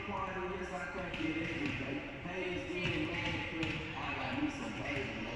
party, yes, I crank it every day. Haines in, man, I got me some baby,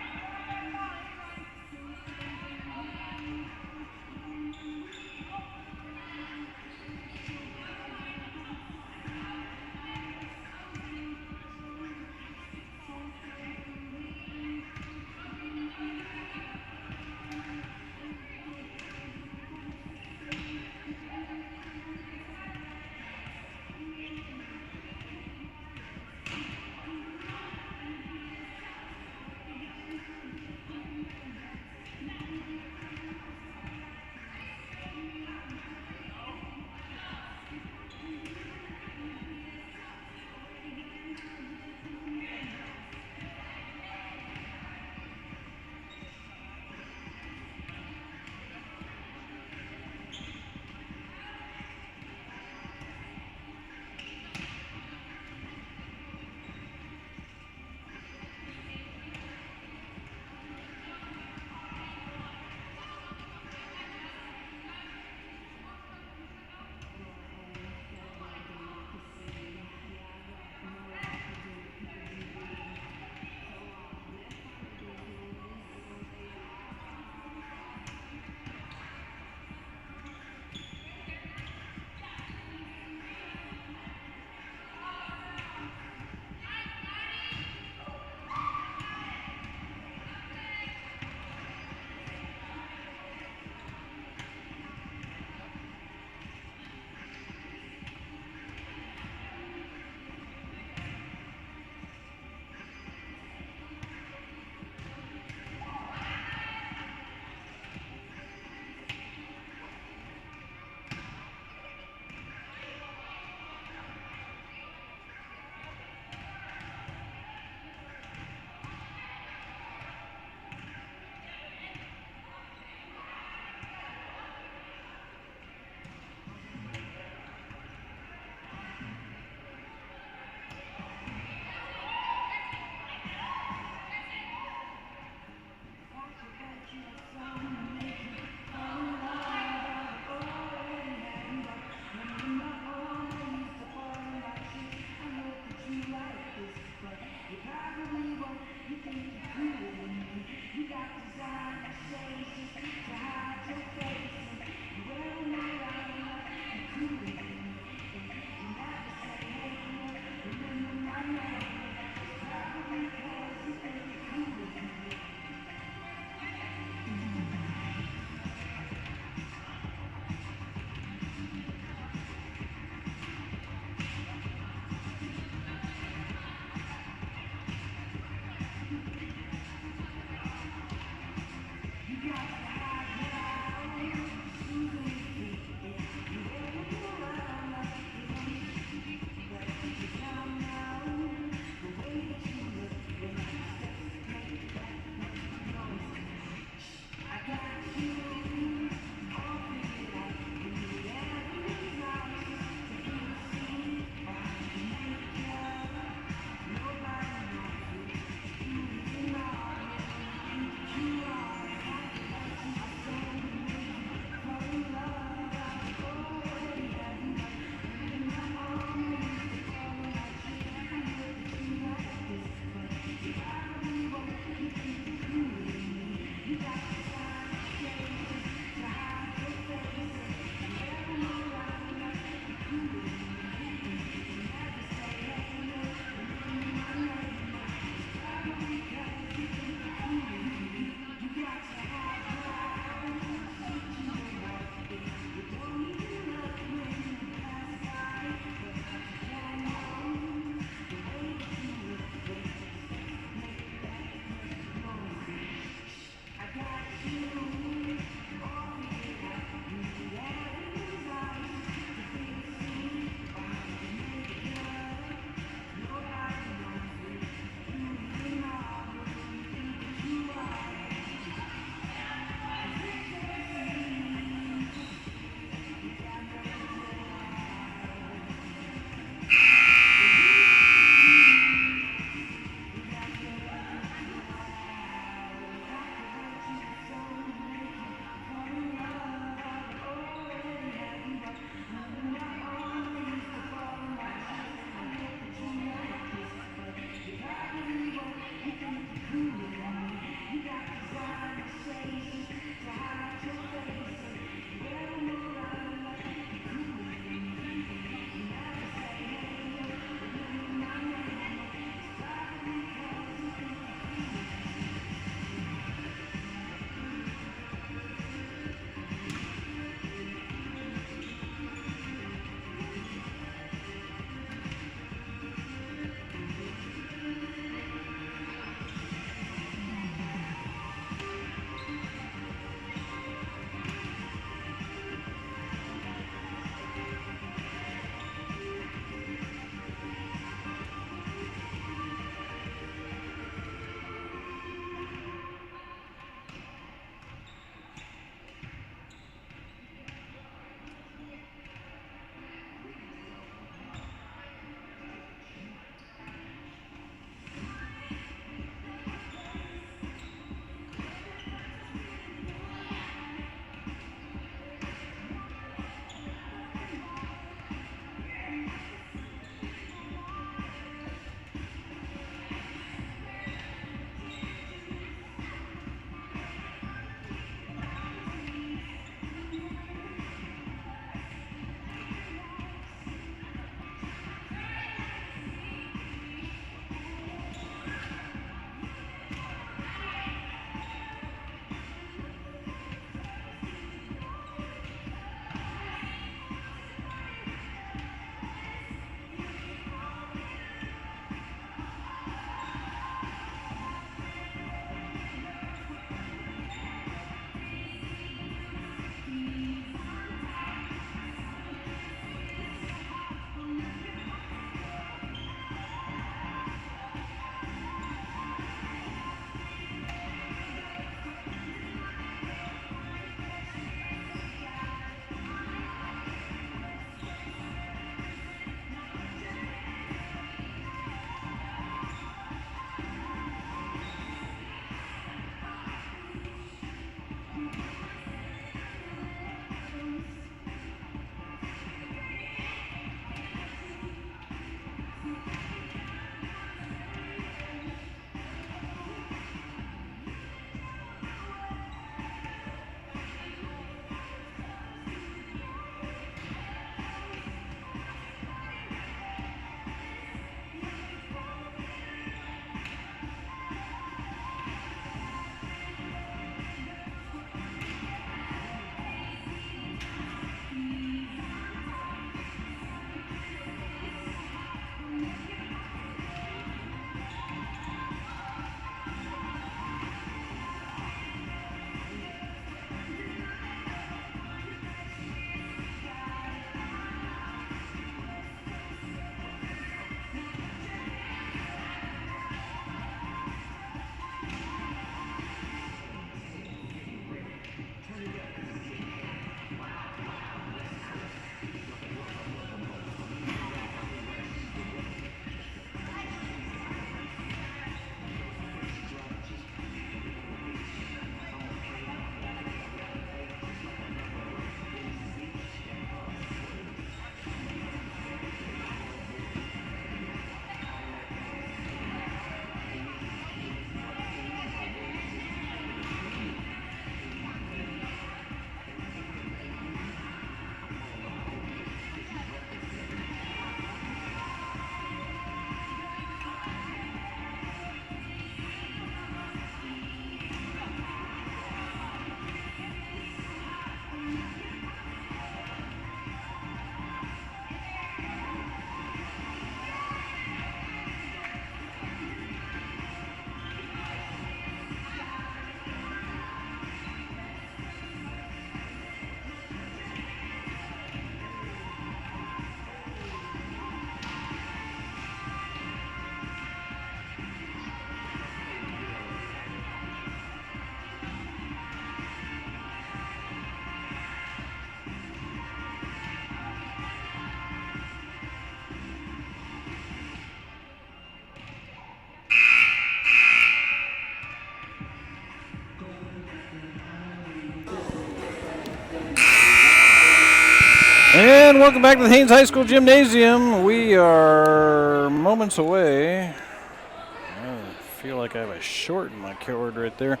And welcome back to the Haines High School Gymnasium. We are moments away. I feel like I have a short in my cord right there.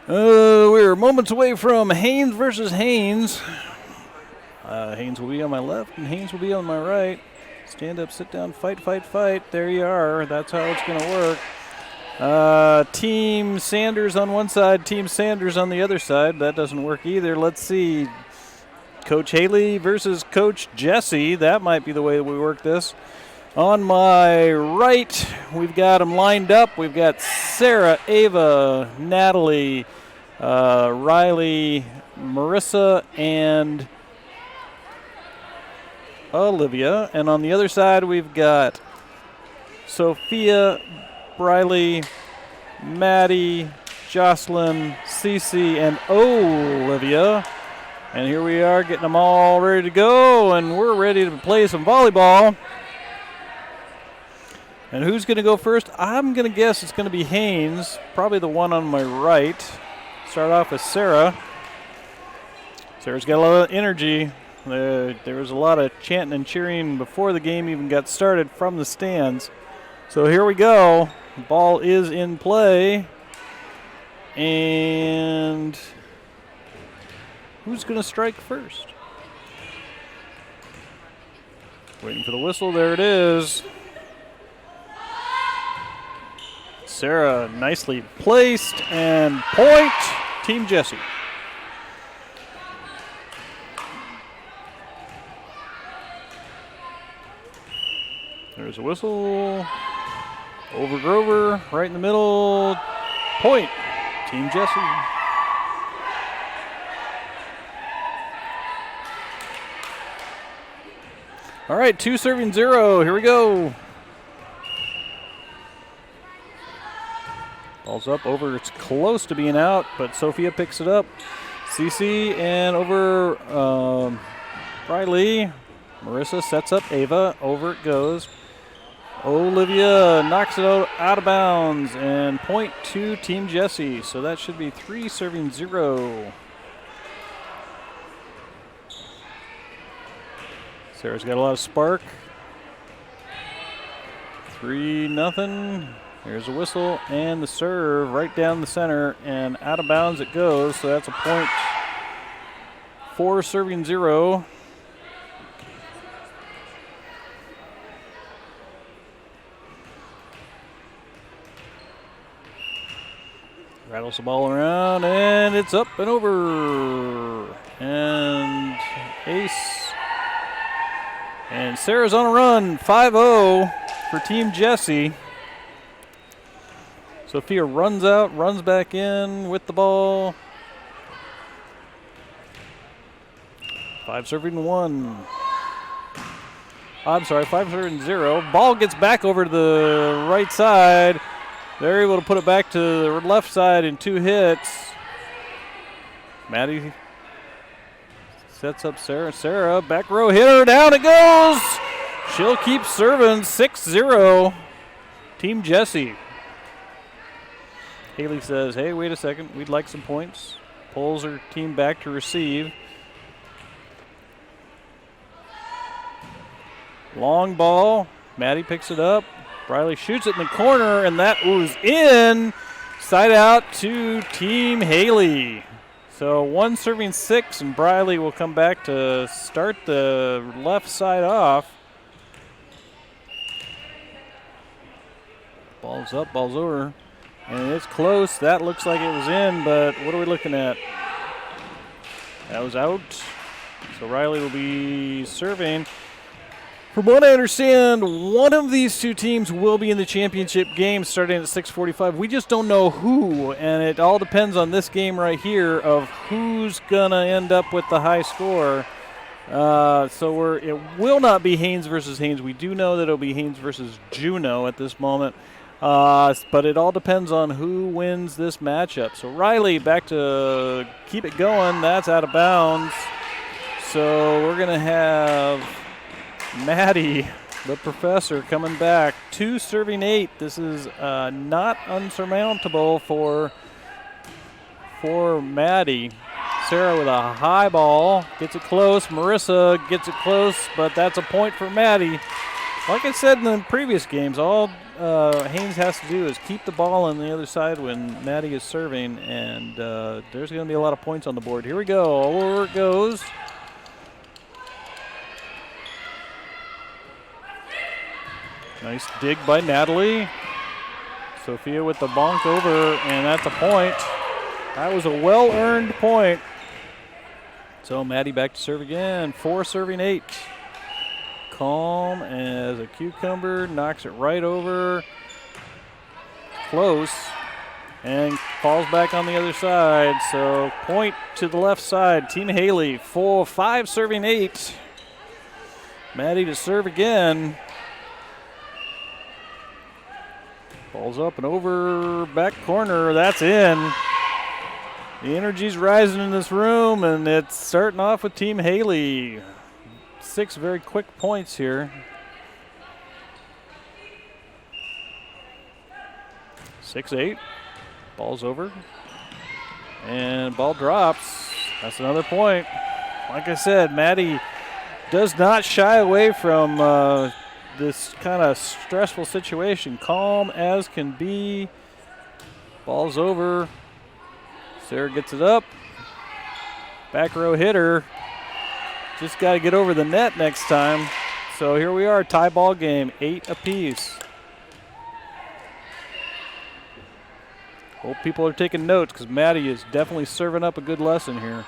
We're moments away from Haines versus Haines. Haines will be on my left and Haines will be on my right. Stand up, sit down, fight, fight, fight. There you are. That's how it's going to work. Team Sanders on one side, Team Sanders on the other side. That doesn't work either. Let's see. Coach Haley versus Coach Jesse. That might be the way that we work this. On my right, we've got them lined up. We've got Sarah, Ava, Natalie, Riley, Marissa, and Olivia. And on the other side, we've got Sophia, Briley, Maddie, Jocelyn, Cece, and Olivia. And here we are getting them all ready to go, and we're ready to play some volleyball. And who's going to go first? I'm going to guess it's going to be Haines, probably the one on my right. Start off with Sarah. Sarah's got a lot of energy. There was a lot of chanting and cheering before the game even got started from the stands. So here we go. Ball is in play. And who's going to strike first? Waiting for the whistle. There it is. Sarah nicely placed, and point, Team Jesse. There's a whistle. Over Grover, right in the middle. Point, Team Jesse. All right, 2 serving 0. Here we go. Ball's up, over. It's close to being out, but Sophia picks it up. Cece and over Riley. Marissa sets up Ava. Over it goes. Olivia knocks it out of bounds, and point to Team Jesse. So that should be 3 serving 0. Sarah's got a lot of spark. 3-0. There's a whistle and the serve right down the center, and out of bounds it goes. So that's a point. 4 serving 0. Rattles the ball around, and it's up and over. And ace. And Sarah's on a run, 5-0 for Team Jesse. Sophia runs out, runs back in with the ball. 5 serving 1. I'm sorry, 5 serving 0. Ball gets back over to the right side. They're able to put it back to the left side in 2 hits. Maddie sets up Sarah. Sarah, back row hitter, down it goes. She'll keep serving, 6-0. Team Jesse. Haley says, hey, wait a second, we'd like some points. Pulls her team back to receive. Long ball. Maddie picks it up. Briley shoots it in the corner, and that was in. Side out to Team Haley. So 1 serving 6, and Briley will come back to start the left side off. Ball's up, ball's over. And it's close. That looks like it was in, but what are we looking at? That was out. So Riley will be serving. From what I understand, one of these 2 teams will be in the championship game starting at 6:45. We just don't know who, and it all depends on this game right here of who's going to end up with the high score. It will not be Haines versus Haines. We do know that it'll be Haines versus Juneau at this moment. But it all depends on who wins this matchup. So Riley back to keep it going. That's out of bounds. So we're going to have Maddie, the professor, coming back. 2 serving 8. This is not unsurmountable for Maddie. Sarah with a high ball. Gets it close. Marissa gets it close, but that's a point for Maddie. Like I said in the previous games, all Haines has to do is keep the ball on the other side when Maddie is serving, and there's going to be a lot of points on the board. Here we go. Over it goes. Nice dig by Natalie. Sophia with the bonk over, and that's a point. That was a well-earned point. So Maddie back to serve again. 4 serving 8. Calm as a cucumber, knocks it right over. Close, and falls back on the other side. So point to the left side. Team Haley, 5 serving 8. Maddie to serve again. Ball's up and over, back corner, that's in. The energy's rising in this room, and it's starting off with Team Haley. 6 very quick points here. 6-8, ball's over, and ball drops. That's another point. Like I said, Maddie does not shy away from this kind of stressful situation. Calm as can be. Ball's over. Sarah gets it up. Back row hitter. Just got to get over the net next time. So here we are, tie ball game, 8 apiece. Hope people are taking notes because Maddie is definitely serving up a good lesson here.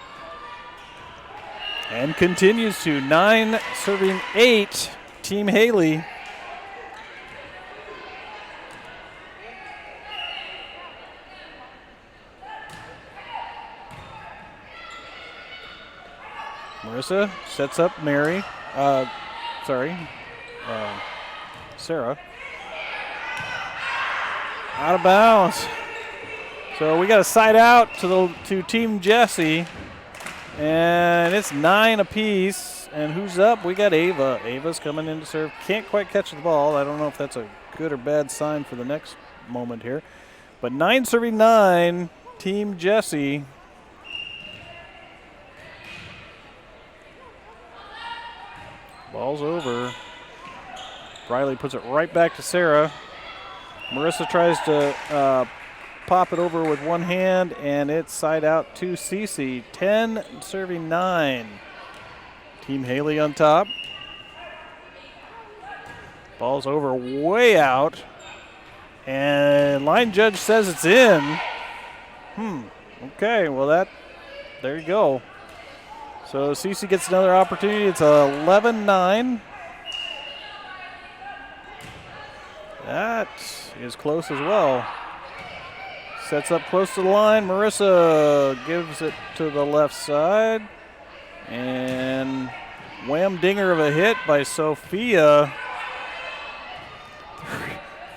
And continues to 9 serving 8. Team Haley. Marissa sets up Mary. Sarah. Out of bounds. So we got a side out to Team Jesse. And it's 9 apiece. And who's up? We got Ava. Ava's coming in to serve. Can't quite catch the ball. I don't know if that's a good or bad sign for the next moment here. But 9 serving 9, Team Jesse. Ball's over. Riley puts it right back to Sarah. Marissa tries to pop it over with one hand, and it's side out to Cece. 10 serving 9. Team Haley on top. Ball's over way out. And line judge says it's in. Okay, well there you go. So Cece gets another opportunity. It's 11-9. That is close as well. Sets up close to the line. Marissa gives it to the left side. And wham dinger of a hit by Sophia.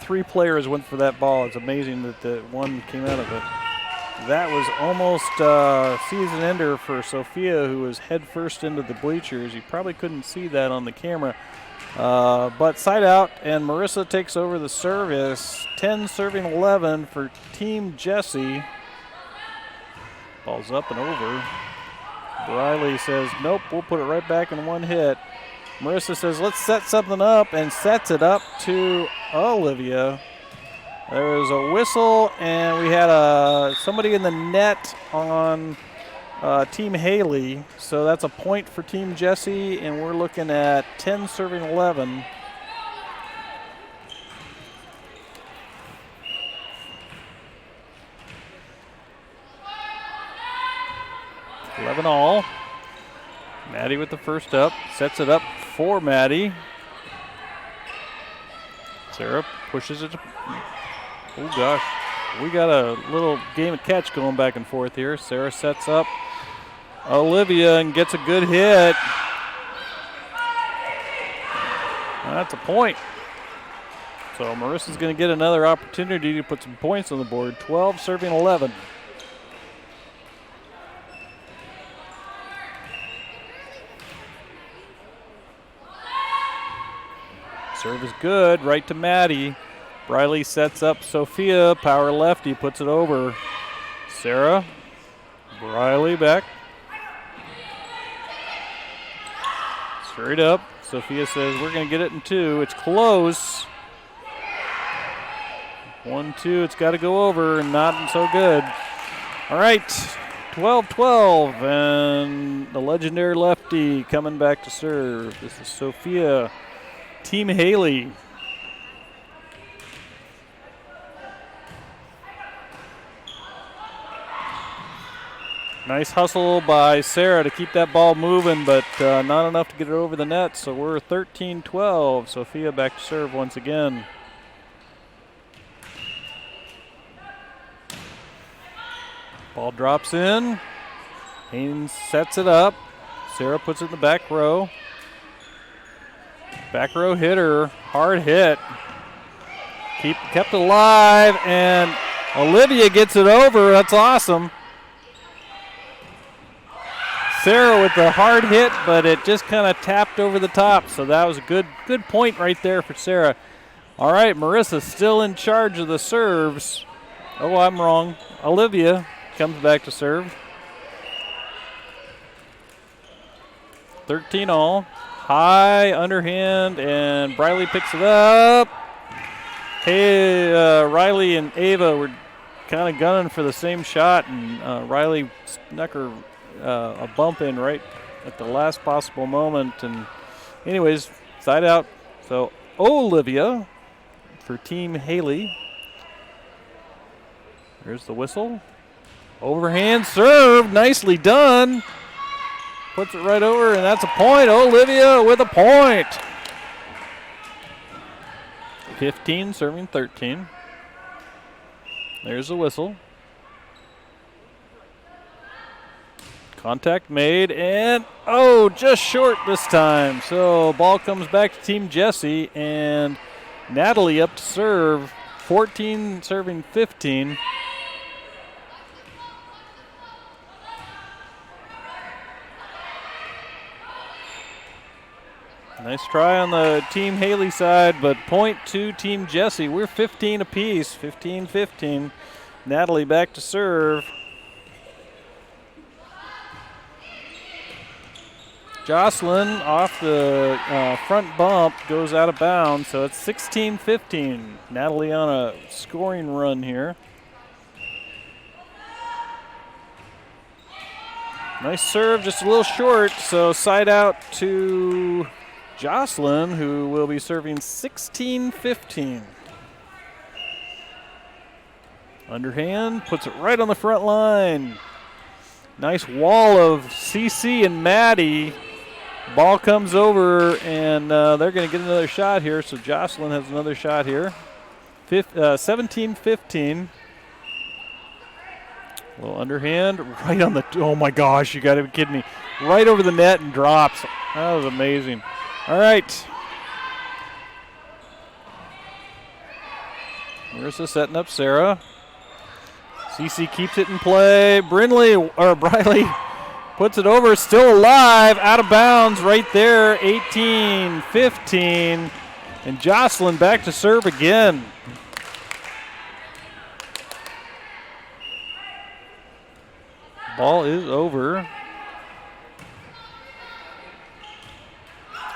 3 players went for that ball. It's amazing that the one came out of it. That was almost season ender for Sophia, who was head first into the bleachers. You probably couldn't see that on the camera. But side out, and Marissa takes over the service. 10 serving 11 for Team Jesse. Ball's up and over. Riley says, nope, we'll put it right back in one hit. Marissa says, let's set something up, and sets it up to Olivia. There was a whistle, and we had somebody in the net on Team Haley. So that's a point for Team Jesse, and we're looking at 10 serving 11. All. Maddie with the first up, sets it up for Maddie. Sarah pushes it. Oh gosh, we got a little game of catch going back and forth here. Sarah sets up Olivia and gets a good hit. That's a point. So Marissa's going to get another opportunity to put some points on the board. 12 serving 11. Serve is good, right to Maddie. Riley sets up Sophia, power lefty, puts it over. Sarah, Riley back, Straight up. Sophia says we're going to get it in 2. It's close. 1-2. It's got to go over, and not so good. All right. 12-12. And the legendary lefty coming back to serve. This is Sophia. Team Haley. Nice hustle by Sarah to keep that ball moving, but not enough to get it over the net. So we're 13-12. Sophia back to serve once again. Ball drops in. Haines sets it up. Sarah puts it in the back row. Back row hitter, hard hit. Kept alive, and Olivia gets it over. That's awesome. Sarah with the hard hit, but it just kind of tapped over the top. So that was a good point right there for Sarah. All right, Marissa still in charge of the serves. Oh, I'm wrong. Olivia comes back to serve. 13 all. High underhand, and Briley picks it up. Hey, Riley and Ava were kind of gunning for the same shot, and Riley snuck her a bump in right at the last possible moment. And anyways, side out. So Olivia for Team Haley. There's the whistle. Overhand serve, nicely done. Puts it right over, and that's a point. Olivia with a point. 15 serving 13. There's the whistle. Contact made, and just short this time. So ball comes back to Team Jesse, and Natalie up to serve. 14 serving 15. Nice try on the Team Haley side, but point to Team Jesse. We're 15 apiece, 15-15. Natalie back to serve. Jocelyn off the front bump goes out of bounds, so it's 16-15. Natalie on a scoring run here. Nice serve, just a little short, so side out to Jocelyn, who will be serving 16-15. Underhand, puts it right on the front line. Nice wall of CC and Maddie. Ball comes over, and they're going to get another shot here, so Jocelyn has another shot here. 17-15. A little underhand, right on the, oh my gosh, you got to be kidding me. Right over the net and drops. That was amazing. All right. Marissa setting up Sarah. CC keeps it in play. Briley puts it over, still alive, out of bounds right there, 18-15. And Jocelyn back to serve again. Ball is over.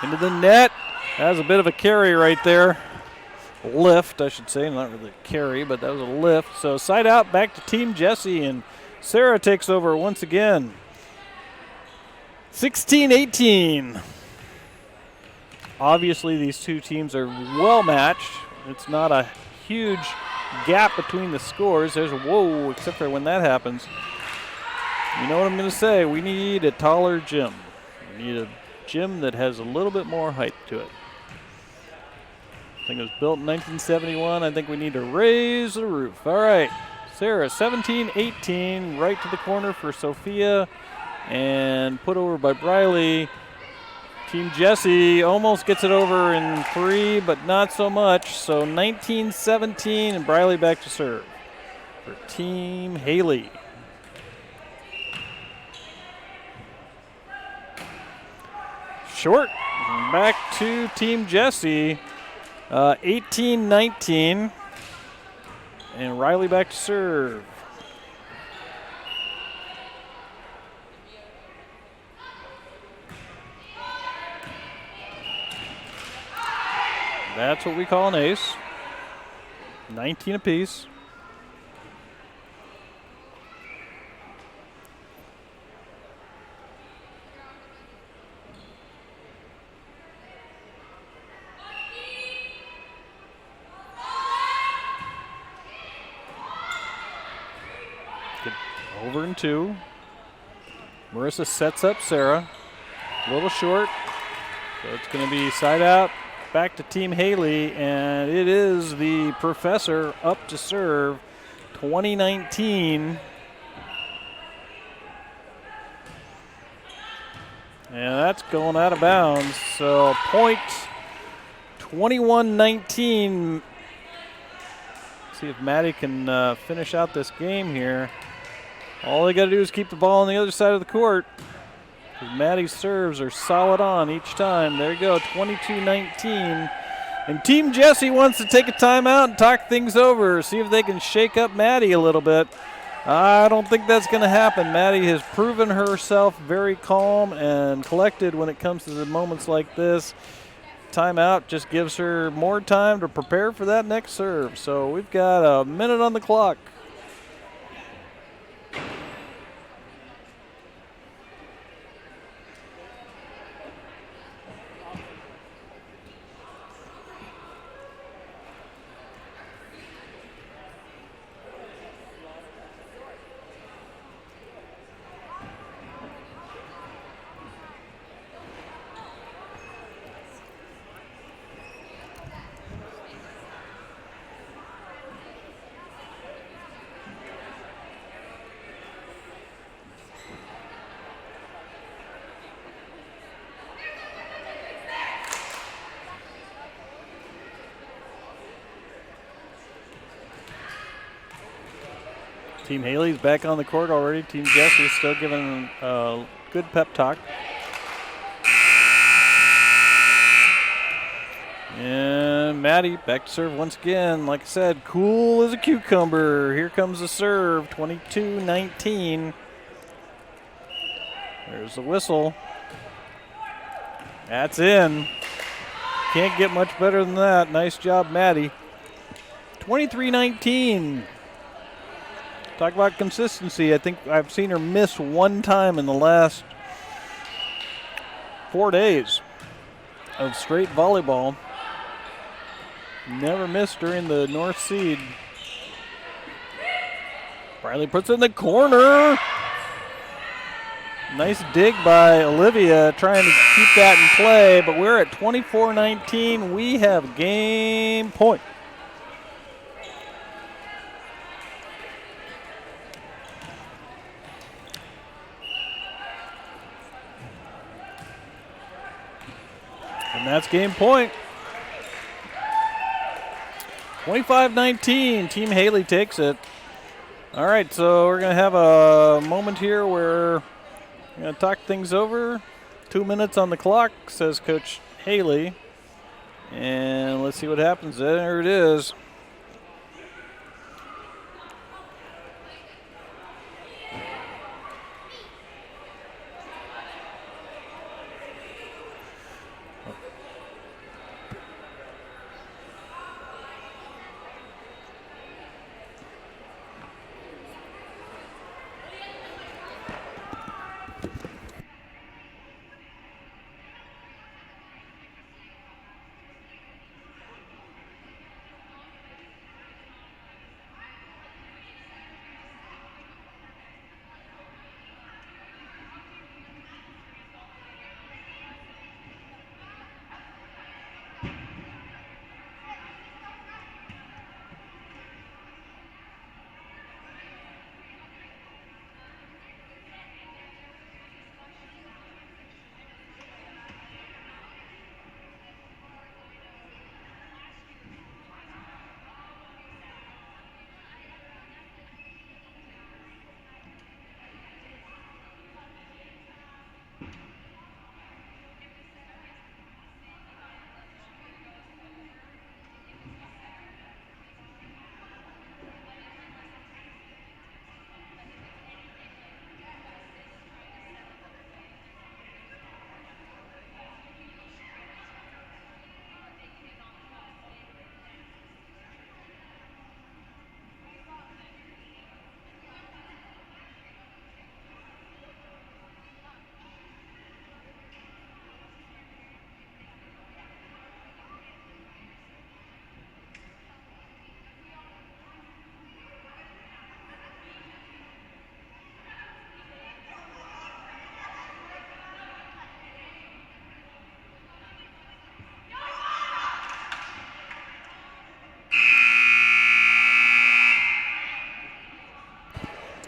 Into the net. That was a bit of a carry right there. Lift, I should say. Not really a carry, but that was a lift. So side out back to Team Jesse, and Sarah takes over once again. 16-18. Obviously, these two teams are well matched. It's not a huge gap between the scores. There's a whoa, except for when that happens. You know what I'm going to say. We need a taller gym. We need a gym that has a little bit more height to it. I think it was built in 1971. I think we need to raise the roof. All right. Sarah, 17-18, right to the corner for Sophia, and put over by Briley. Team Jesse almost gets it over in 3, but not so much. So 19-17, and Briley back to serve for Team Haley. Short, back to Team Jesse. 18-19, and Riley back to serve. That's what we call an ace. 19 apiece. Over and 2. Marissa sets up Sarah. A little short. So it's going to be side out back to Team Haley, and it is the Professor up to serve. 2019. And that's going out of bounds. So point 21-19. See if Maddie can finish out this game here. All they got to do is keep the ball on the other side of the court. Maddie's serves are solid on each time. There you go, 22-19. And Team Jesse wants to take a timeout and talk things over, see if they can shake up Maddie a little bit. I don't think that's going to happen. Maddie has proven herself very calm and collected when it comes to the moments like this. Timeout just gives her more time to prepare for that next serve. So we've got a minute on the clock. Team Haley's back on the court already. Team Jesse's still giving a good pep talk. And Maddie back to serve once again. Like I said, cool as a cucumber. Here comes the serve, 22-19. There's the whistle. That's in. Can't get much better than that. Nice job, Maddie. 23-19. Talk about consistency. I think I've seen her miss one time in the last 4 days of straight volleyball. Never missed during the North Seed. Riley puts it in the corner. Nice dig by Olivia trying to keep that in play, but we're at 24-19. We have game point. And that's game point. 25-19, Team Haley takes it. All right, so we're going to have a moment here where we're going to talk things over. 2 minutes on the clock, says Coach Haley. And let's see what happens. There it is.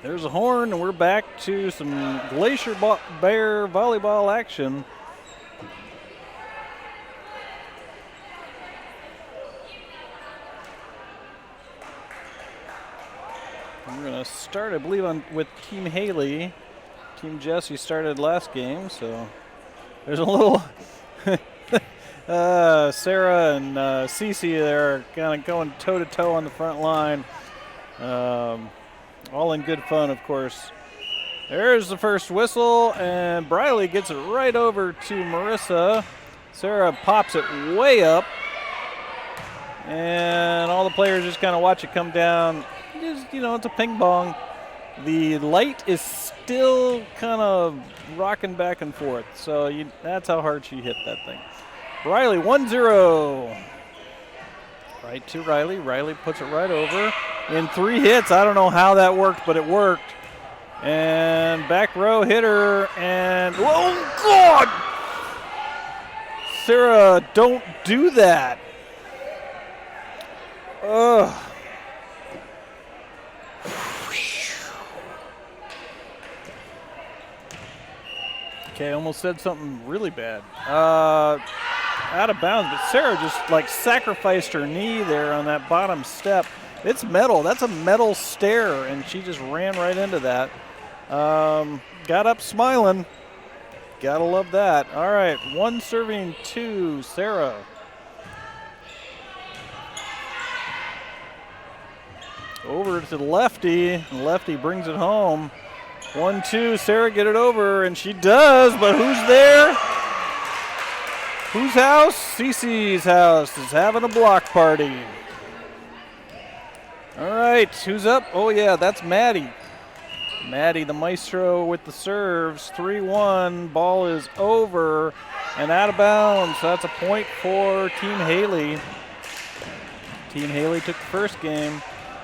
There's a horn, and we're back to some Glacier Bear volleyball action. We're going to start, I believe, with Team Haley. Team Jesse started last game, so there's a little Sarah and Cece there kind of going toe-to-toe on the front line. All in good fun, of course. There's the first whistle, and Briley gets it right over to Marissa. Sarah pops it way up, and all the players just kind of watch it come down. Just, it's a ping pong. The light is still kind of rocking back and forth, so that's how hard she hit that thing. Riley 1-0. Right to Riley. Riley puts it right over. In 3 hits, I don't know how that worked, but it worked. And back row hitter, and oh God! Sarah, don't do that. Ugh. Okay, I almost said something really bad. Out of bounds, but Sarah just sacrificed her knee there on that bottom step. It's metal. That's a metal stair, and she just ran right into that. Got up smiling. Gotta love that. All right, 1 serving 2, Sarah. Over to the lefty, and lefty brings it home. 1-2, Sarah get it over, and she does, but who's there? Whose house? Cece's house is having a block party. All right, who's up? Oh, yeah, that's Maddie. Maddie, the maestro, with the serves. 3-1, ball is over and out of bounds. So that's a point for Team Haley. Team Haley took the first game.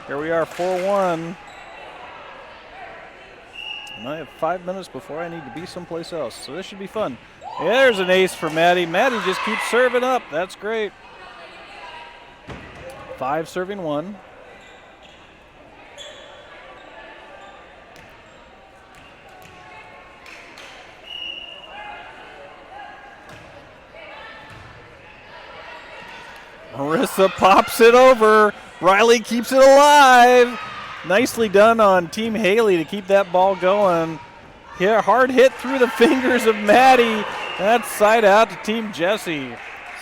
Here we are, 4-1. And I have 5 minutes before I need to be someplace else, so this should be fun. Yeah, there's an ace for Maddie. Maddie just keeps serving up. That's great. 5 serving 1. Marissa pops it over. Riley keeps it alive. Nicely done on Team Haley to keep that ball going. Here, hard hit through the fingers of Maddie. That's side out to Team Jesse.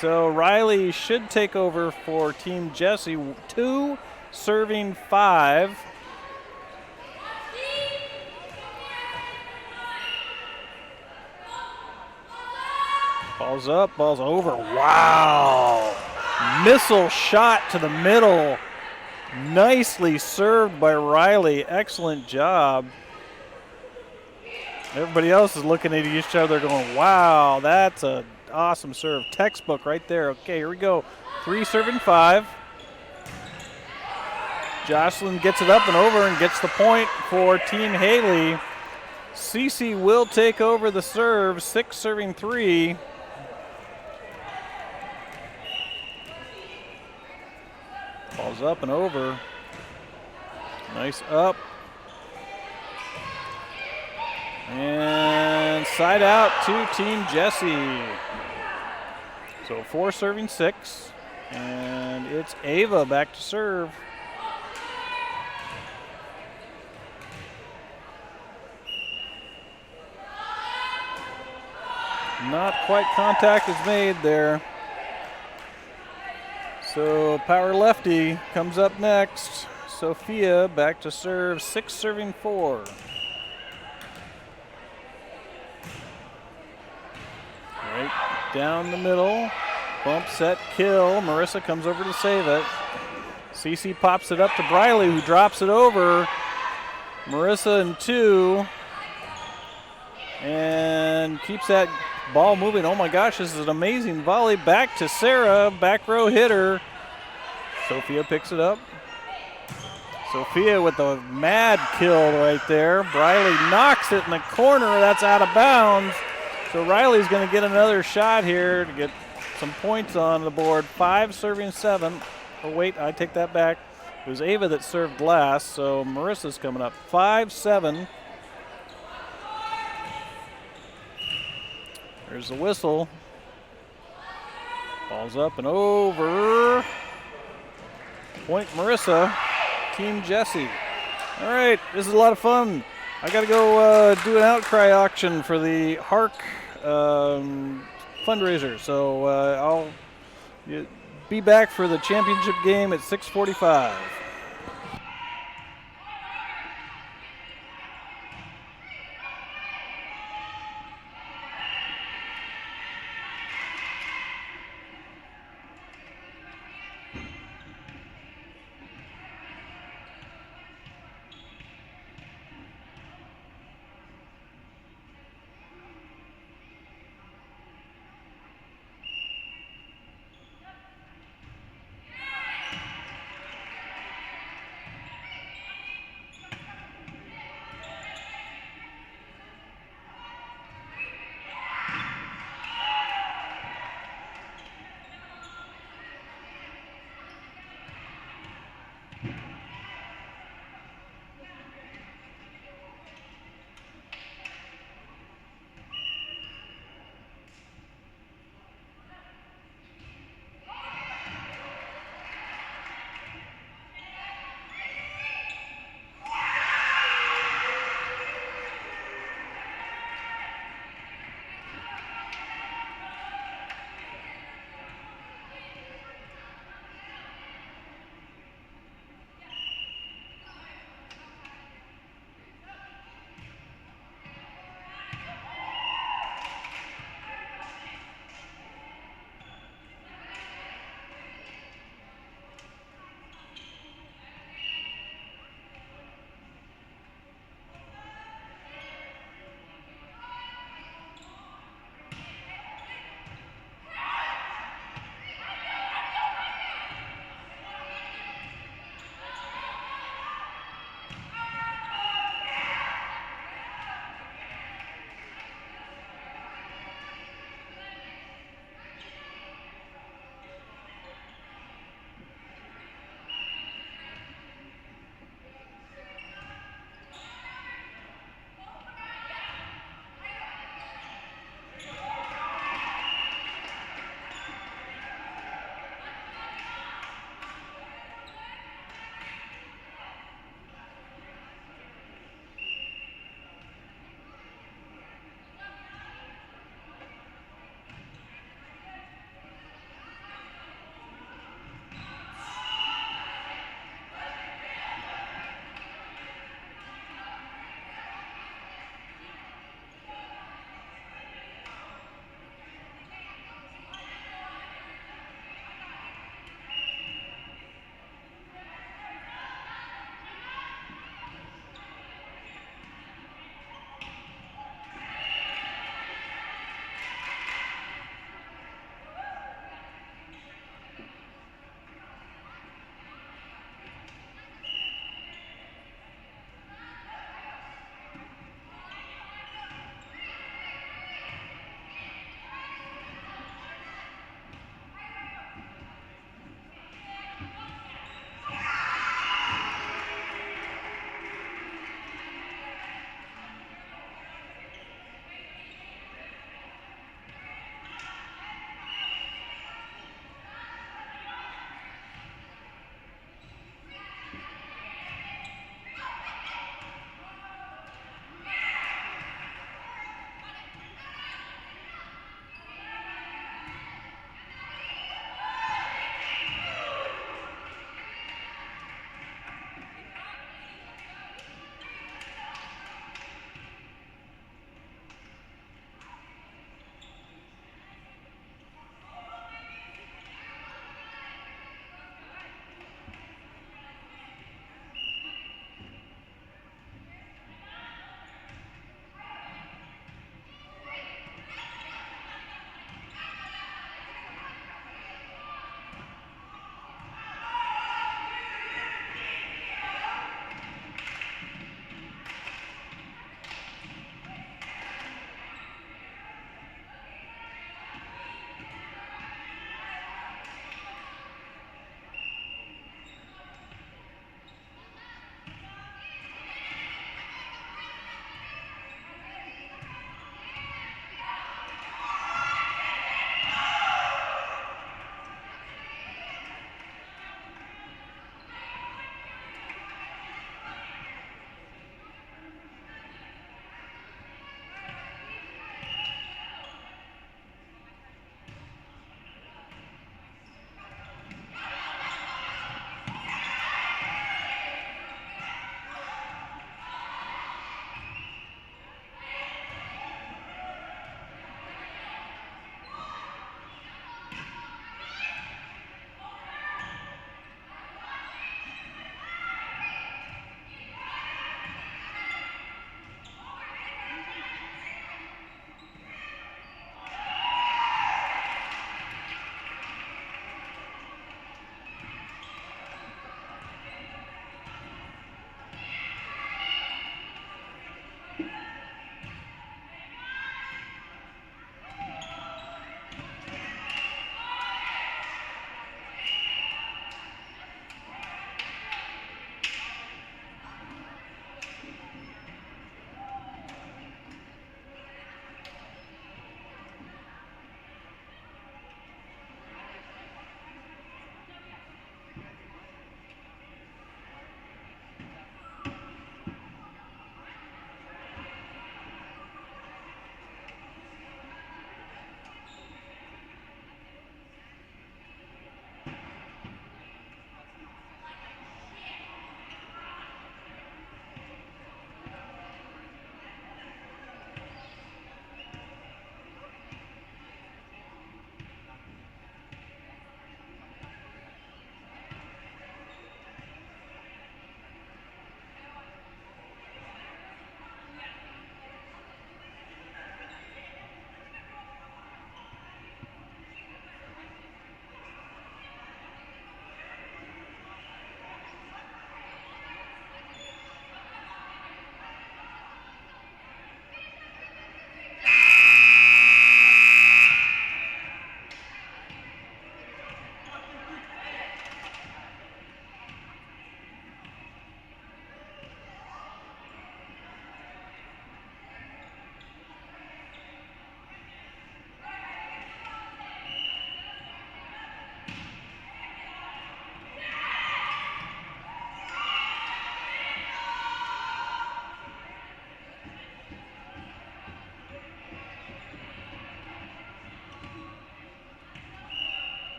So Riley should take over for Team Jesse. 2 serving 5. Ball's up, ball's over. Wow. Missile shot to the middle. Nicely served by Riley. Excellent job. Everybody else is looking at each other going, wow, that's an awesome serve. Textbook right there. Okay, here we go. 3 serving 5. Jocelyn gets it up and over and gets the point for Team Haley. Cece will take over the serve. 6 serving 3. Ball's up and over. Nice up. And side out to Team Jesse. So 4 serving 6. And it's Ava back to serve. Not quite contact is made there. So power lefty comes up next. Sophia back to serve. 6 serving 4. Right down the middle. Bump, set, kill. Marissa comes over to save it. Cece pops it up to Briley, who drops it over. Marissa in 2. And keeps that ball moving. Oh my gosh, this is an amazing volley. Back to Sarah, back row hitter. Sophia picks it up. Sophia with the mad kill right there. Briley knocks it in the corner. That's out of bounds. So Riley's going to get another shot here to get some points on the board. 5 serving 7. Oh wait, I take that back. It was Ava that served last, so Marissa's coming up. 5-7. There's the whistle. Ball's up and over. Point Marissa, Team Jesse. All right, this is a lot of fun. I got to go do an outcry auction for the Hark fundraiser. So I'll be back for the championship game at 6:45.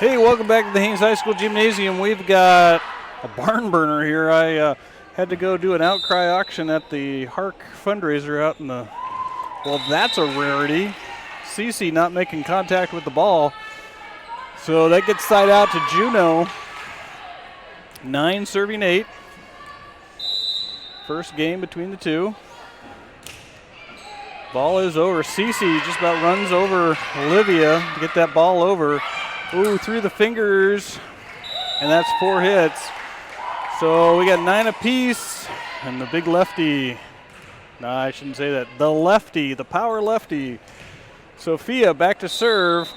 Hey, welcome back to the Haines High School Gymnasium. We've got a barn burner here. I had to go do an outcry auction at the Hark fundraiser out in the, well, that's a rarity. Cece not making contact with the ball. So that gets side out to Juneau. 9 serving 8. First game between the two. Ball is over. Cece just about runs over Olivia to get that ball over. Ooh, through the fingers, and that's 4 hits. So we got 9 apiece, and the big lefty. No, I shouldn't say that. The lefty, the power lefty. Sophia back to serve.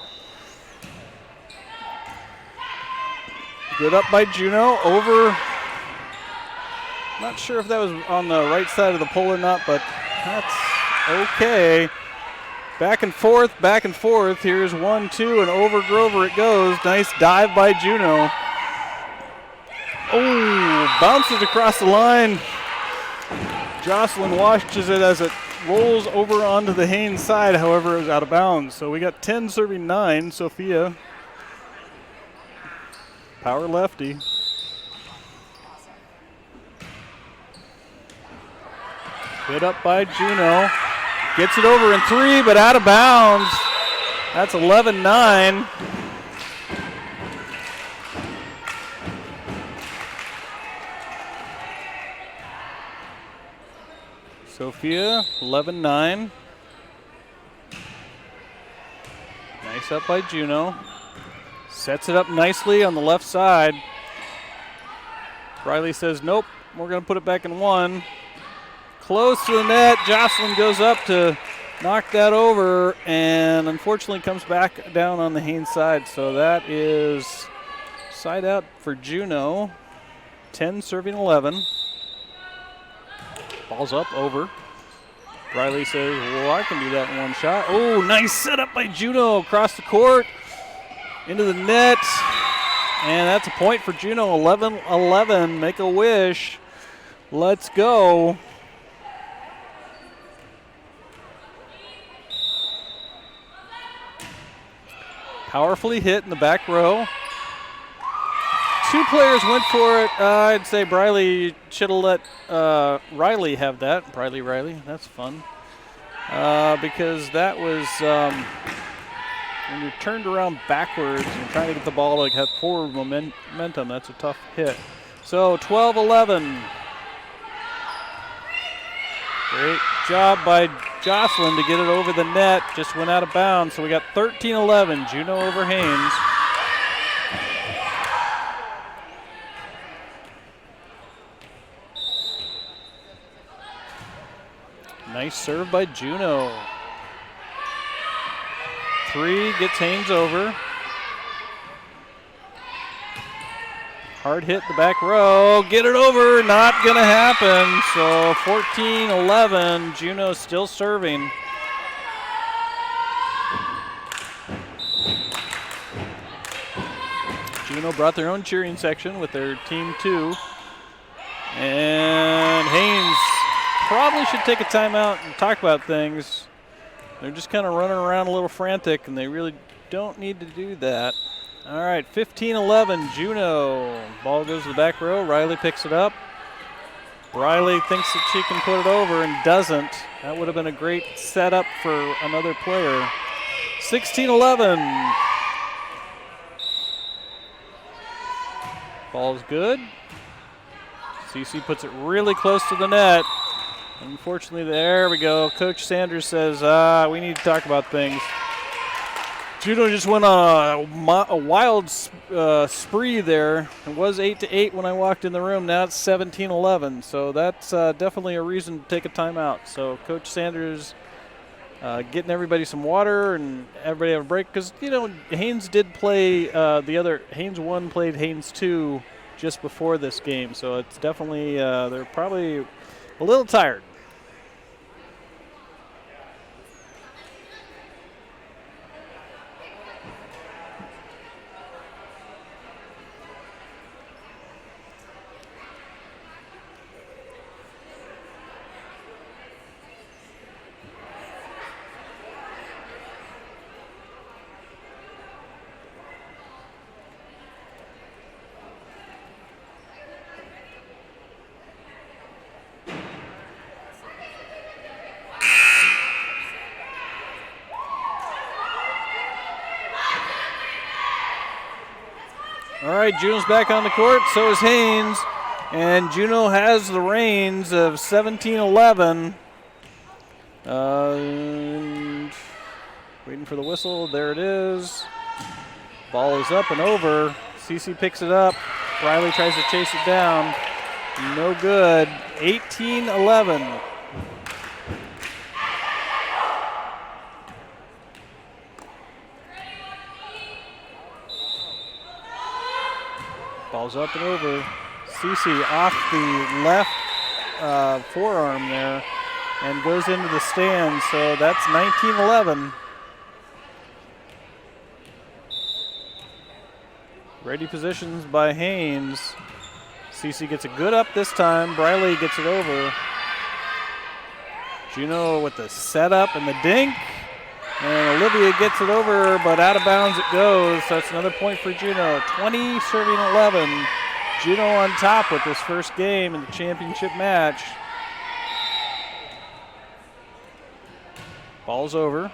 Good up by Juneau, over. Not sure if that was on the right side of the pole or not, but that's okay. Back and forth, back and forth. Here's 1-2, and over Grover it goes. Nice dive by Juneau. Oh, bounces across the line. Jocelyn washes it as it rolls over onto the Haines side. However, it was out of bounds. So we got 10 serving 9. Sophia. Power lefty. Hit up by Juneau. Gets it over in 3, but out of bounds. That's 11-9. Sophia, 11-9. Nice up by Juneau. Sets it up nicely on the left side. Riley says, nope, we're going to put it back in 1. Close to the net. Jocelyn goes up to knock that over, and unfortunately comes back down on the Haines side. So that is side out for Juneau. 10 serving 11. Ball's up, over. Riley says, well, I can do that in 1 shot. Oh, nice setup by Juneau across the court. Into the net. And that's a point for Juneau. 11-11. Make a wish. Let's go. Powerfully hit in the back row. 2 players went for it. I'd say Briley should have let Riley have that. Riley, that's fun. Because that was when you're turned around backwards and trying to get the ball to have forward momentum, that's a tough hit. So 12-11. Great job by Jocelyn to get it over the net. Just went out of bounds. So we got 13-11. Juneau over Haines. Nice serve by Juneau. 3 gets Haines over. Hard hit the back row. Get it over. Not going to happen. So 14-11. Juneau still serving. Juneau brought their own cheering section with their team 2. And Haines probably should take a timeout and talk about things. They're just kind of running around a little frantic, and they really don't need to do that. All right, 15-11, Juneau. Ball goes to the back row. Riley picks it up. Riley thinks that she can put it over and doesn't. That would have been a great setup for another player. 16-11. Ball's good. CC puts it really close to the net. Unfortunately, there we go. Coach Sanders says, we need to talk about things. Juneau just went on a wild spree there. It was 8-8 when I walked in the room. Now it's 17-11. So that's definitely a reason to take a timeout. So Coach Sanders getting everybody some water and everybody have a break. Because, you know, Haines did play Haines 1 played Haines 2 just before this game. So it's definitely, they're probably a little tired. All right, Juno's back on the court. So is Haines. And Juno has the reins of 17-11. Waiting for the whistle. There it is. Ball is up and over. CC picks it up. Riley tries to chase it down. No good. 18-11. Ball's up and over. CC off the left forearm there and goes into the stand. So that's 19-11. Ready positions by Haines. CC gets a good up this time. Briley gets it over. Juno with the setup and the dink. And Olivia gets it over, but out of bounds it goes. So that's another point for Juno. 20 serving 11. Juno on top with this first game in the championship match. Ball's over.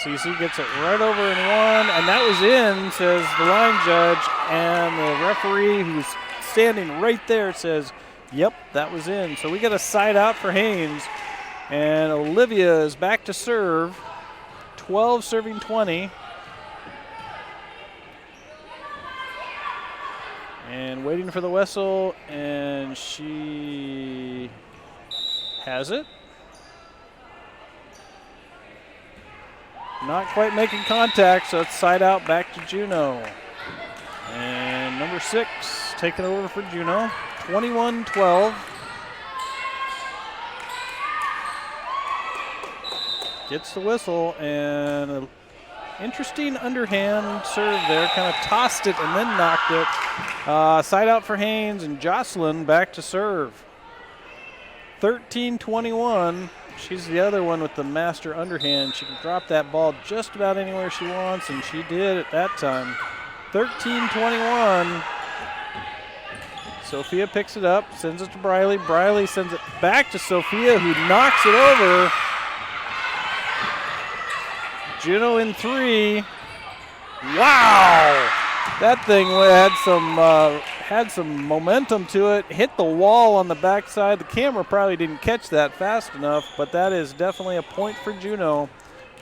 CC gets it right over and one, and that was in, says the line judge, and the referee who's standing right there says, yep, that was in. So we got a side out for Haines, and Olivia is back to serve. 12 serving 20. And waiting for the whistle, and she has it. Not quite making contact, so it's side out back to Juno. And number 6 taking over for Juno, 21-12. Gets the whistle, and an interesting underhand serve there. Kind of tossed it and then knocked it. Side out for Haines, and Jocelyn back to serve. 13-21. She's the other one with the master underhand. She can drop that ball just about anywhere she wants, and she did at that time. 13-21. Sophia picks it up, sends it to Briley. Briley sends it back to Sophia, who knocks it over. Juno in 3. Wow! That thing had some momentum to it. Hit the wall on the backside. The camera probably didn't catch that fast enough, but that is definitely a point for Juno.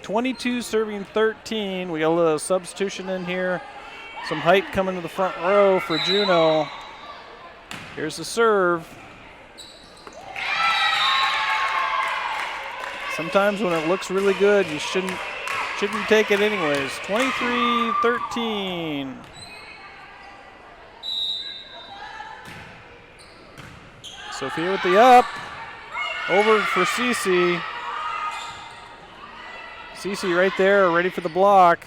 22 serving 13. We got a little substitution in here. Some height coming to the front row for Juno. Here's the serve. Sometimes when it looks really good, you shouldn't take it anyways. 23-13. Sophia with the up. Over for CC. CC right there, ready for the block.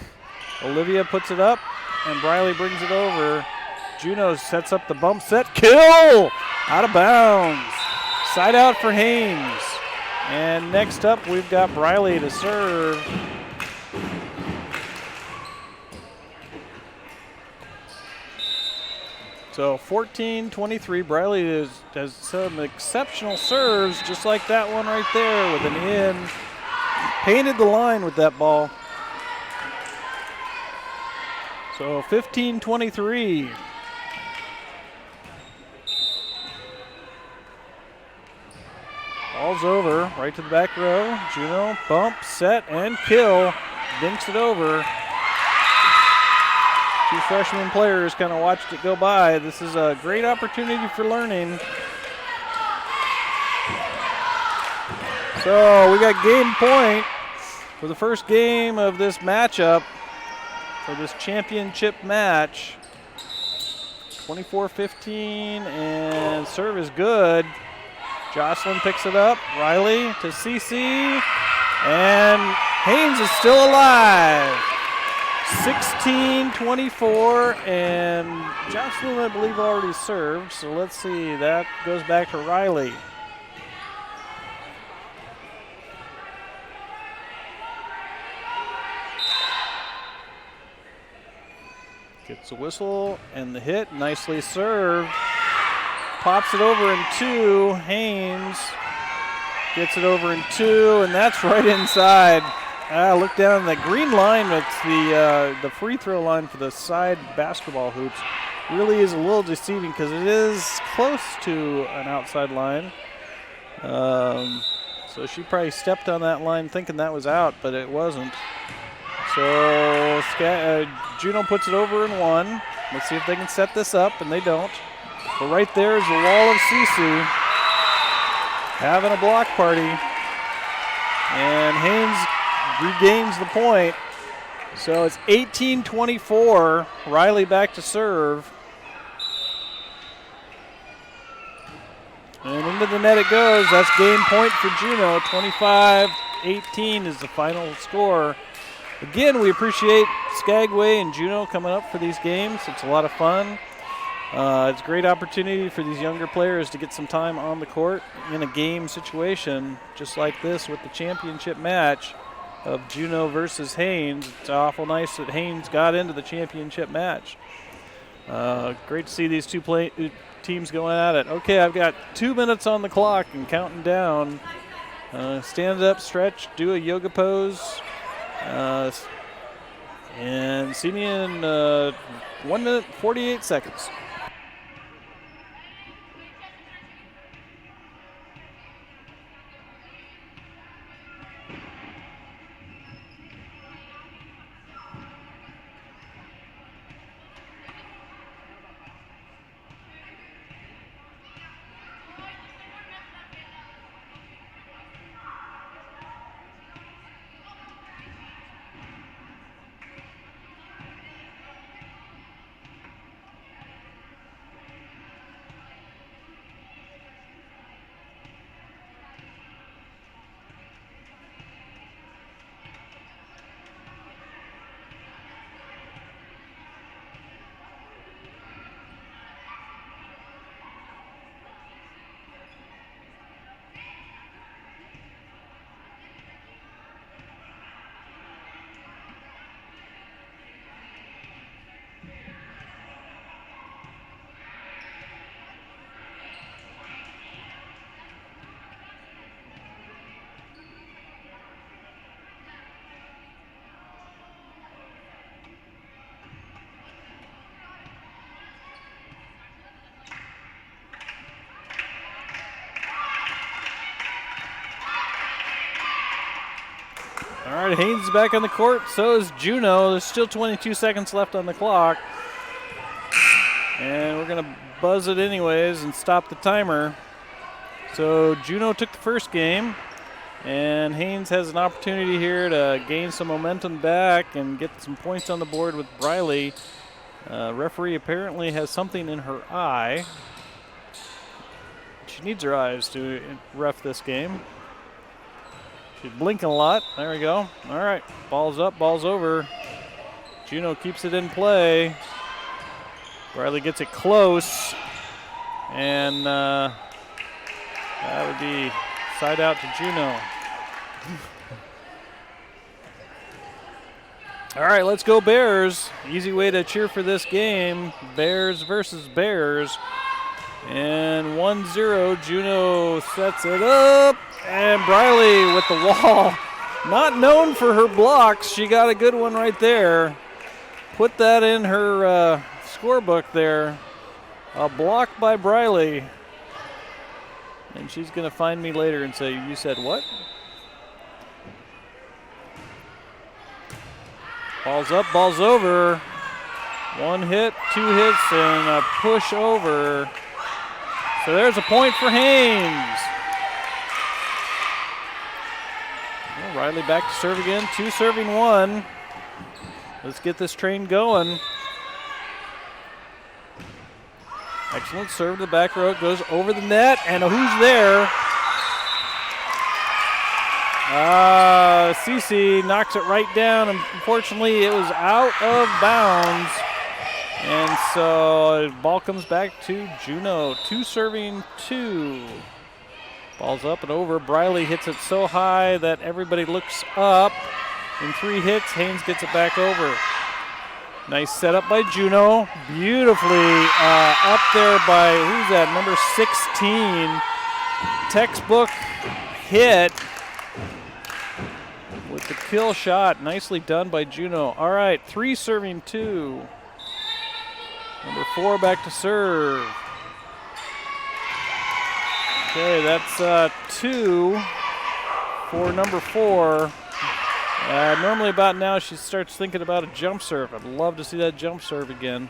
Olivia puts it up, and Briley brings it over. Juno sets up the bump set. Kill! Out of bounds. Side out for Haines. And next up, we've got Briley to serve. So 14-23, Briley has some exceptional serves, just like that one right there with an in. Painted the line with that ball. So 15-23. Ball's over, right to the back row. Juno, bump, set, and kill. Dinks it over. Two freshman players kind of watched it go by. This is a great opportunity for learning. So we got game point for the first game of this matchup, for this championship match. 24-15, and serve is good. Jocelyn picks it up. Riley to CC, and Haines is still alive. 16-24, and Jocelyn, I believe, already served. So let's see. That goes back to Riley. Gets a whistle and the hit. Nicely served. Pops it over in 2. Haines gets it over in 2, and that's right inside. look down the green line. It's the free throw line for the side basketball hoops. Really is a little deceiving because it is close to an outside line. So she probably stepped on that line thinking that was out, but it wasn't. So Juneau puts it over and 1. Let's see if they can set this up, and they don't. But right there is the wall of Sisu having a block party. And Haines regains the point. So it's 18-24. Riley back to serve. And into the net it goes. That's game point for Juneau. 25-18 is the final score. Again, we appreciate Skagway and Juneau coming up for these games. It's a lot of fun. It's a great opportunity for these younger players to get some time on the court in a game situation, just like this with the championship match of Juneau versus Haines. It's awful nice that Haines got into the championship match. Great to see these two teams going at it. Okay, I've got 2 minutes on the clock and counting down. Stand up, stretch, do a yoga pose, and see me in 1 minute 48 seconds. All right, Haines is back on the court. So is Juneau. There's still 22 seconds left on the clock. And we're going to buzz it anyways and stop the timer. So Juneau took the first game. And Haines has an opportunity here to gain some momentum back and get some points on the board with Briley. Referee apparently has something in her eye. She needs her eyes to ref this game. She's blinking a lot. There we go. All right. Ball's up, ball's over. Juneau keeps it in play. Briley gets it close. And that would be side out to Juneau. All right, let's go Bears. Easy way to cheer for this game. Bears versus Bears. And 1-0, Juneau sets it up. And Briley with the wall. Not known for her blocks. She got a good one right there. Put that in her scorebook there. A block by Briley. And she's going to find me later and say, you said what? Ball's up, ball's over. 1 hit, 2 hits, and a push over. So there's a point for Haines. Well, Riley back to serve again. 2 serving 1. Let's get this train going. Excellent serve to the back row. It goes over the net, and who's there? Cece knocks it right down. Unfortunately, it was out of bounds. And so the ball comes back to Juneau. 2 serving 2. Ball's up and over. Briley hits it so high that everybody looks up. In 3 hits, Haines gets it back over. Nice setup by Juneau. Beautifully up there by, who's that, number 16. Textbook hit with the kill shot. Nicely done by Juno. All right, 3 serving 2. Number 4 back to serve. Okay, that's 2 for number 4. Normally about now she starts thinking about a jump serve. I'd love to see that jump serve again.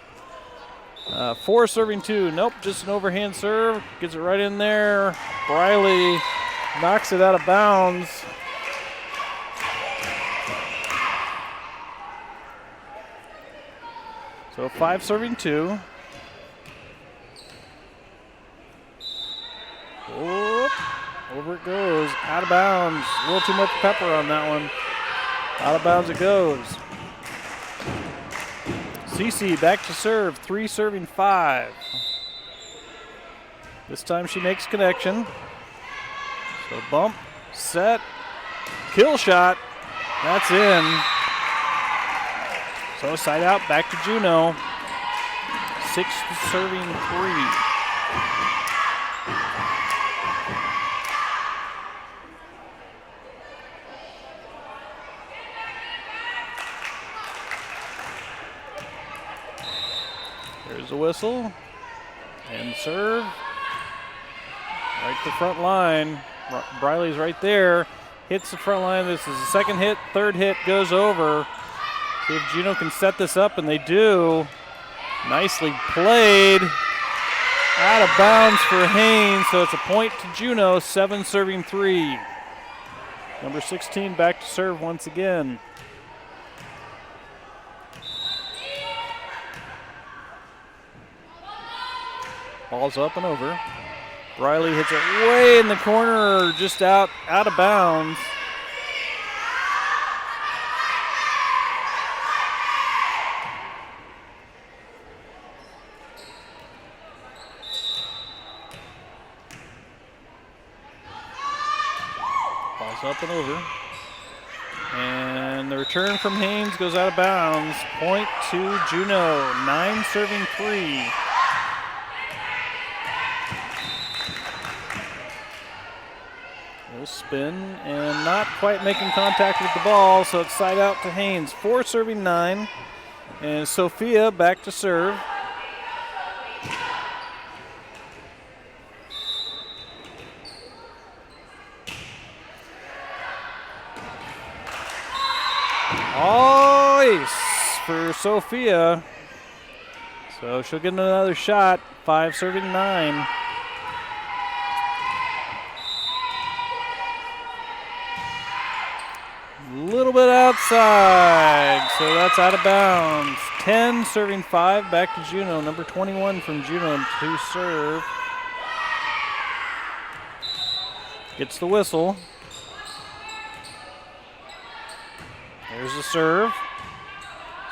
4 serving 2. Nope, just an overhand serve. Gets it right in there. Briley knocks it out of bounds. So 5 serving 2. Whoop. Over it goes. Out of bounds. A little too much pepper on that one. Out of bounds it goes. Cece back to serve. 3 serving 5. This time she makes connection. So bump, set, kill shot. That's in. So side out, back to Juno. 6 serving 3. There's a whistle and serve. Right to the front line. Briley's right there. Hits the front line. This is the second hit. Third hit goes over. See if Juno can set this up, and they do. Nicely played. Out of bounds for Haines, so it's a point to Juno. 7 serving 3. Number 16 back to serve once again. Ball's up and over. Briley hits it way in the corner, just out of bounds. Ball's up and over. And the return from Haines goes out of bounds. Point to Juno, 9 serving 3. Spin and not quite making contact with the ball, so it's side out to Haines. 4 serving 9, and Sophia back to serve. Oh, ace for Sophia. So she'll get another shot. 5 serving 9. Little bit outside, so that's out of bounds. 10 serving 5, back to Juno. Number 21 from Juno to serve. Gets the whistle. There's the serve.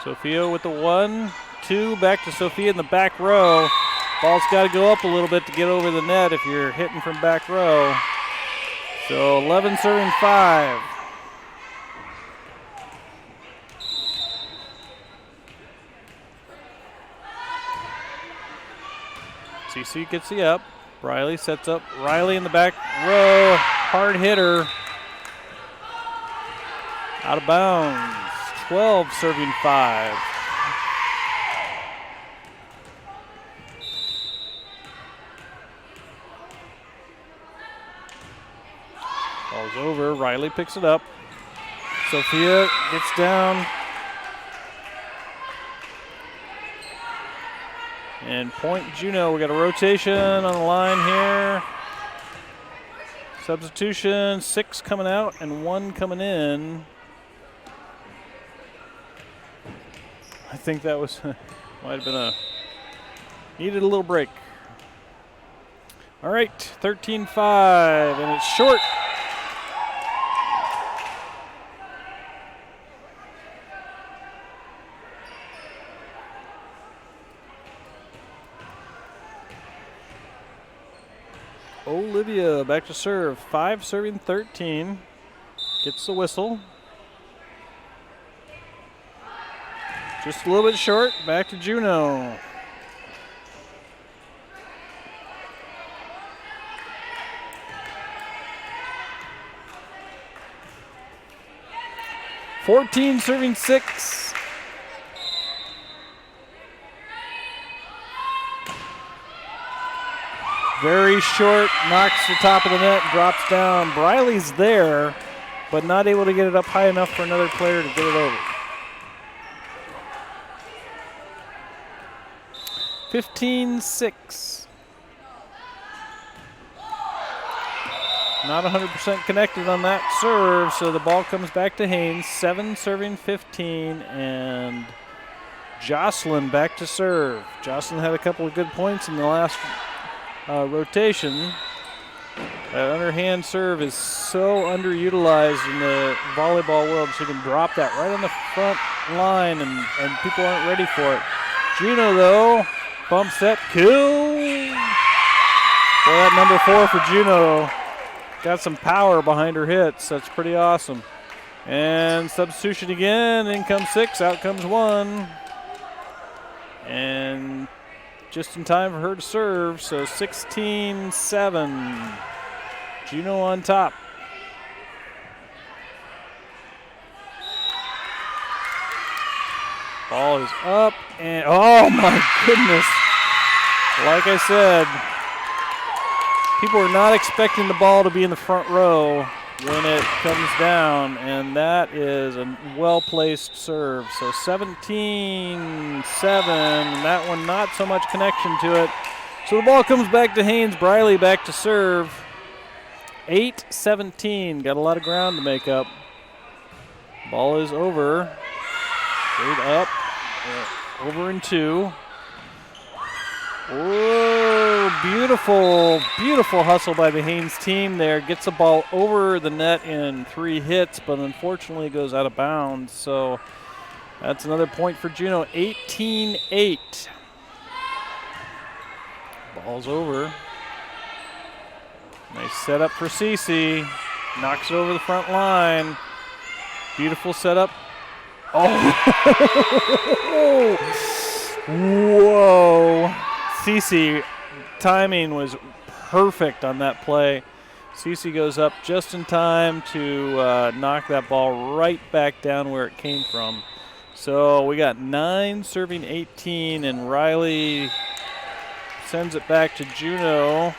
Sophia with the 1, 2, back to Sophia in the back row. Ball's got to go up a little bit to get over the net if you're hitting from back row. So 11 serving 5. CC gets the up. Briley sets up Riley in the back row. Hard hitter. Out of bounds. 12 serving 5. Ball's over. Riley picks it up. Sophia gets down. And point Juno. We got a rotation on the line here. Substitution, 6 coming out and 1 coming in. I think that was, might have been needed a little break. All right, 13-5, and it's short. Olivia back to serve. 5 serving 13. Gets the whistle. Just a little bit short. Back to Juno. 14 serving 6. Very short, knocks the top of the net, drops down. Briley's there, but not able to get it up high enough for another player to get it over. 15-6. Not 100% connected on that serve, so the ball comes back to Haines. 7 serving 15, and Jocelyn back to serve. Jocelyn had a couple of good points in the last rotation. That underhand serve is so underutilized in the volleyball world. She can drop that right on the front line, and people aren't ready for it. Juno, though, bump set, kill. Boy, that number 4 for Juno got some power behind her hits. That's pretty awesome. And substitution again. In comes 6, out comes 1. And just in time for her to serve, so 16-7. Juno on top. Ball is up, and oh my goodness. Like I said, people are not expecting the ball to be in the front row when it comes down, and that is a well-placed serve. So 17-7, and that one not so much connection to it. So the ball comes back to Haines. Briley back to serve. 8-17, got a lot of ground to make up. Ball is over. Straight up, over in 2. Whoa, beautiful, beautiful hustle by the Haines team there. Gets the ball over the net in 3 hits, but unfortunately goes out of bounds. So that's another point for Juno, 18-8. Ball's over. Nice setup for Cece. Knocks it over the front line. Beautiful setup. Oh! Whoa! Cece, timing was perfect on that play. Cece goes up just in time to knock that ball right back down where it came from. So we got 9 serving 18, and Riley sends it back to Juno.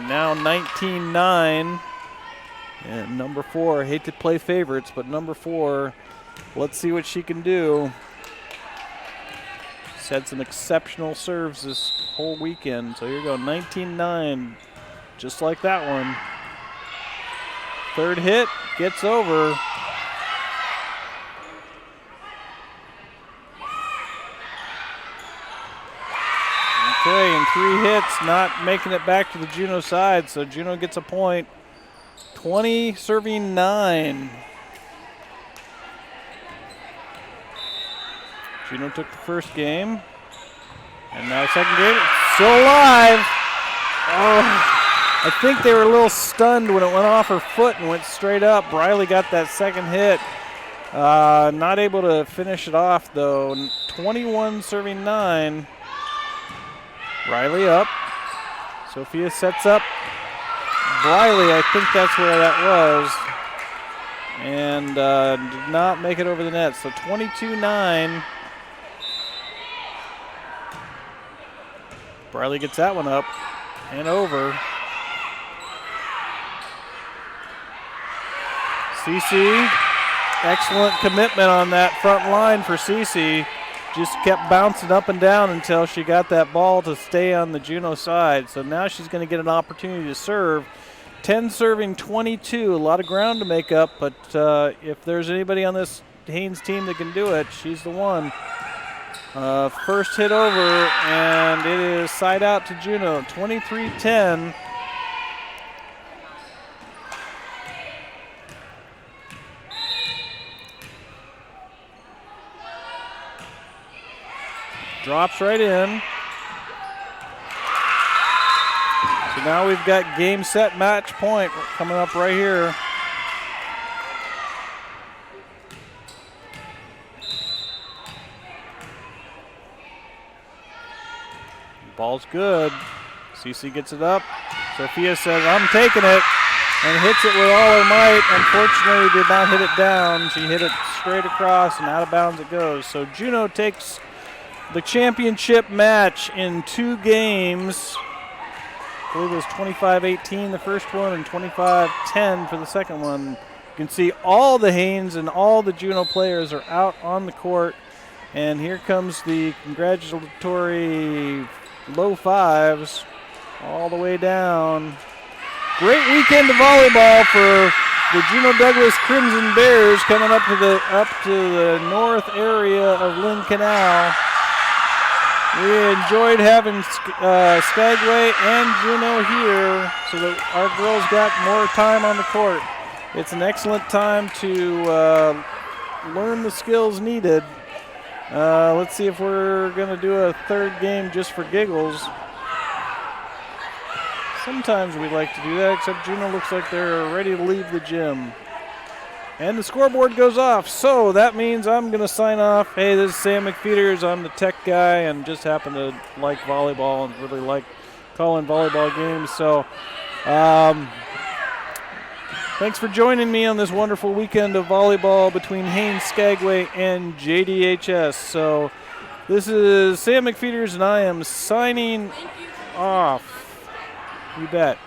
Now 19-9. And number 4, I hate to play favorites, but number 4, let's see what she can do. She's had some exceptional serves this whole weekend. So here we go, 19-9, just like that one. Third hit, gets over. Okay, and 3 hits, not making it back to the Juno side, so Juno gets a point. 20 serving 9. Juno took the first game, and now second game, still alive. Oh, I think they were a little stunned when it went off her foot and went straight up. Riley got that second hit. Not able to finish it off, though. 21 serving 9. Riley up. Sophia sets up Riley, I think that's where that was. And did not make it over the net. So 22-9. Riley gets that one up and over. Cece, excellent commitment on that front line for Cece. Just kept bouncing up and down until she got that ball to stay on the Juno side. So now she's going to get an opportunity to serve. 10 serving 22, a lot of ground to make up, but if there's anybody on this Haines team that can do it, she's the one. First hit over, and it is side out to Juno, 23-10. Drops right in. So now we've got game, set, match point coming up right here. Ball's good. Cece gets it up. Sophia says, I'm taking it. and hits it with all her might. Unfortunately, did not hit it down. She hit it straight across, and out of bounds it goes. So Juneau takes the championship match in 2 games. I believe it was 25-18 the first one and 25-10 for the second one. You can see all the Haines and all the Juneau players are out on the court. And here comes the congratulatory low fives all the way down. Great weekend of volleyball for the Juneau Douglas Crimson Bears coming up to the north area of Lynn Canal. We enjoyed having Skagway and Juneau here so that our girls got more time on the court. It's an excellent time to learn the skills needed. Let's see if we're going to do a third game just for giggles. Sometimes we like to do that, except Juneau looks like they're ready to leave the gym. And the scoreboard goes off, so that means I'm going to sign off. Hey, this is Sam McFeeters. I'm the tech guy and just happen to like volleyball and really like calling volleyball games. So thanks for joining me on this wonderful weekend of volleyball between Haines, Skagway, and JDHS. So this is Sam McFeeters, and I am signing off. You bet.